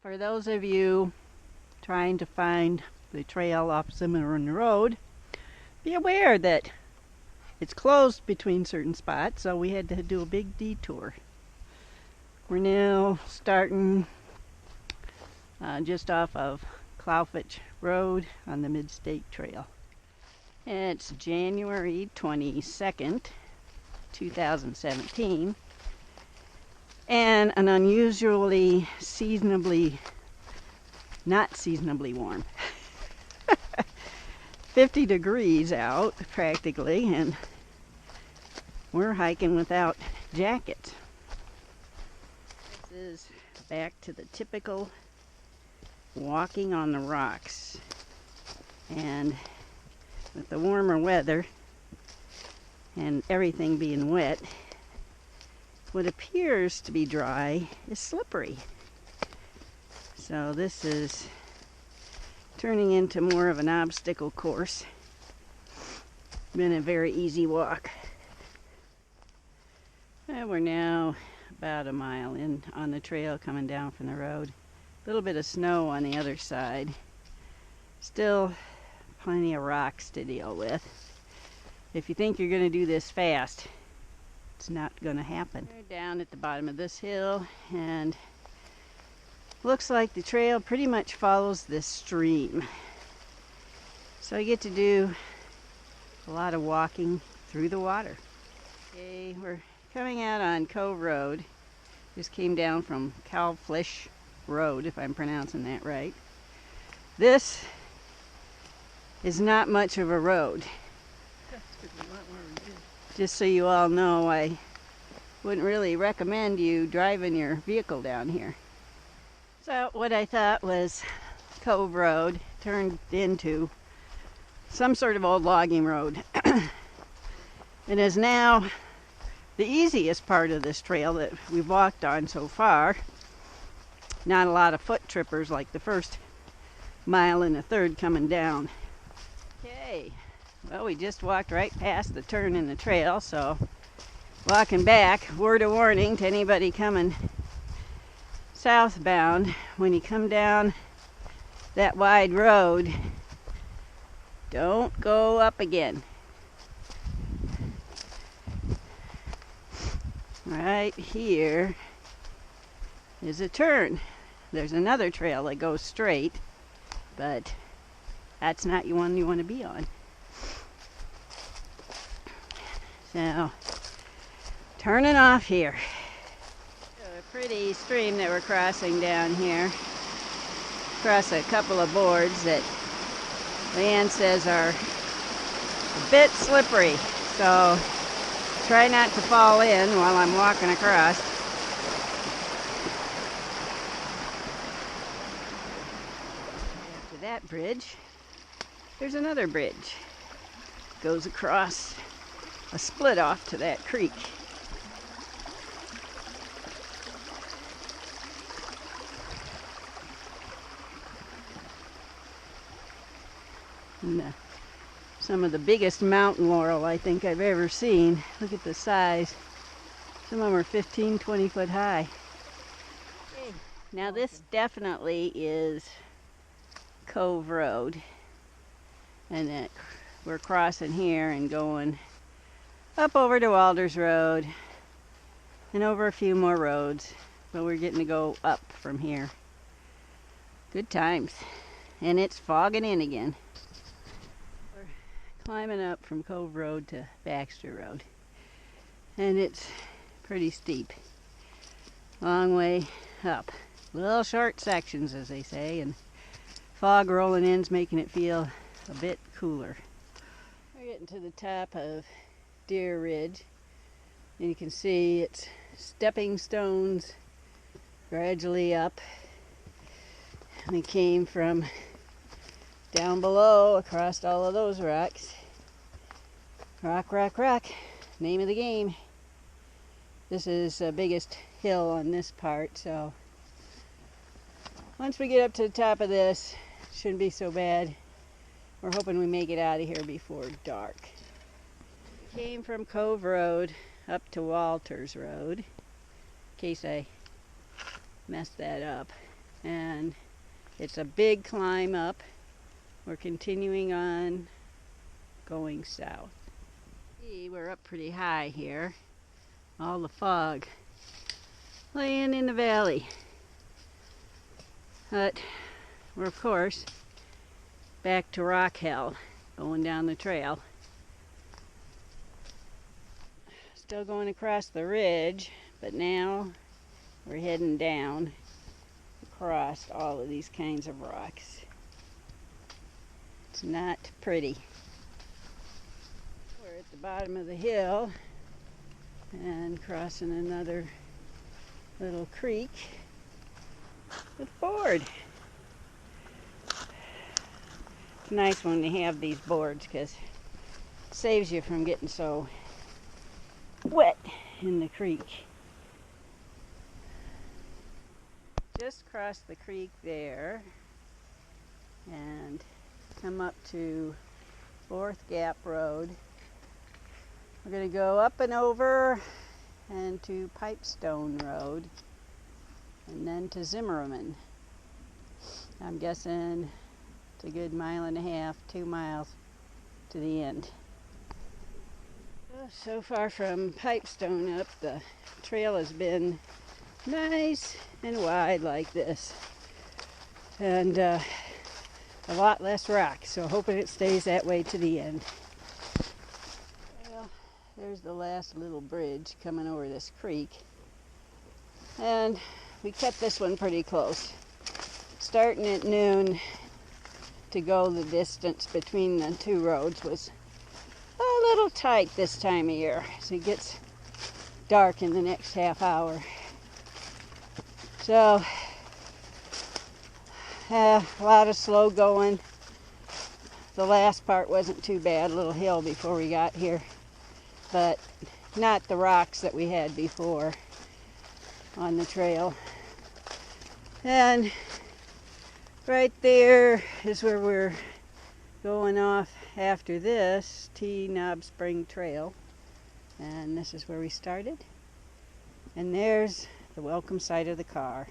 For those of you trying to find the trail off Zimmerman Rd, be aware that it's closed between certain spots, so we had to do a big detour. We're now starting just off of Kalbfleisch Rd on the Mid-State Trail. It's January 22nd, 2017, and an unusually not seasonably warm. 50 degrees out practically, and we're hiking without jackets. This is back to the typical walking on the rocks, and with the warmer weather and everything being wet, what appears to be dry is slippery. So this is turning into more of an obstacle course. Been a very easy walk. And we're now about a mile in on the trail coming down from the road. A little bit of snow on the other side. Still plenty of rocks to deal with. If you think you're going to do this fast, it's not going to happen. We're down at the bottom of this hill, and looks like the trail pretty much follows this stream. So you get to do a lot of walking through the water. Okay, we're coming out on Cove Road. Just came down from Kalbfleisch Rd, if I'm pronouncing that right. This is not much of a road. Just so you all know, I wouldn't really recommend you driving your vehicle down here. So what I thought was Cove Road turned into some sort of old logging road. It is now the easiest part of this trail that we've walked on so far. Not a lot of foot trippers like the first mile and a third coming down. Okay, well, we just walked right past the turn in the trail, so walking back, word of warning to anybody coming southbound: when you come down that wide road, don't go up again. Right here is a turn. There's another trail that goes straight, but that's not the one you want to be on. So, turning off here. A pretty stream that we're crossing down here. Across a couple of boards that Leanne says are a bit slippery. So, try not to fall in while I'm walking across. After that bridge, there's another bridge. Goes across a split off to that creek. And, some of the biggest mountain laurel I think I've ever seen. Look at the size. Some of them are 15, 20 foot high. Okay. Now this definitely is Cove Road, and that we're crossing here and going up over to Walters Road and over a few more roads, but we're getting to go up from here. Good times. And it's fogging in again. We're climbing up from Cove Road to Baxter Road, and it's pretty steep. Long way up. Little short sections, as they say, and fog rolling in's making it feel a bit cooler. We're getting to the top of Deer Ridge, and you can see it's stepping stones gradually up. And we came from down below across all of those rocks. Rock, rock, rock. Name of the game. This is the biggest hill on this part, so once we get up to the top of this, it shouldn't be so bad. We're hoping we make it out of here before dark. We came from Cove Road up to Walters Road, in case I messed that up. and it's a big climb up. We're continuing on going south. See, we're up pretty high here. All the fog laying in the valley. But we're, of course, back to Rock Hell, going down the trail. Still going across the ridge, but now we're heading down across all of these kinds of rocks. It's not pretty. We're at the bottom of the hill and crossing another little creek with a board. It's a nice one to have these boards because it saves you from getting so wet in the creek. Just crossed the creek there and come up to 4th Gap Road. We're going to go up and over and to Pipestone Road and then to Zimmerman. I'm guessing it's a good 1.5 miles, 2 miles to the end. So far from Pipestone up, the trail has been nice and wide like this, and a lot less rock, so hoping it stays that way to the end. Well, there's the last little bridge coming over this creek, and we kept this one pretty close. Starting at noon to go the distance between the two roads was a little tight this time of year, so it gets dark in the next half hour. So, a lot of slow going. The last part wasn't too bad, a little hill before we got here, but not the rocks that we had before on the trail. And right there is where we're going off after this, T-Knob Spring Trail. And this is where we started. And there's the welcome sight of the car.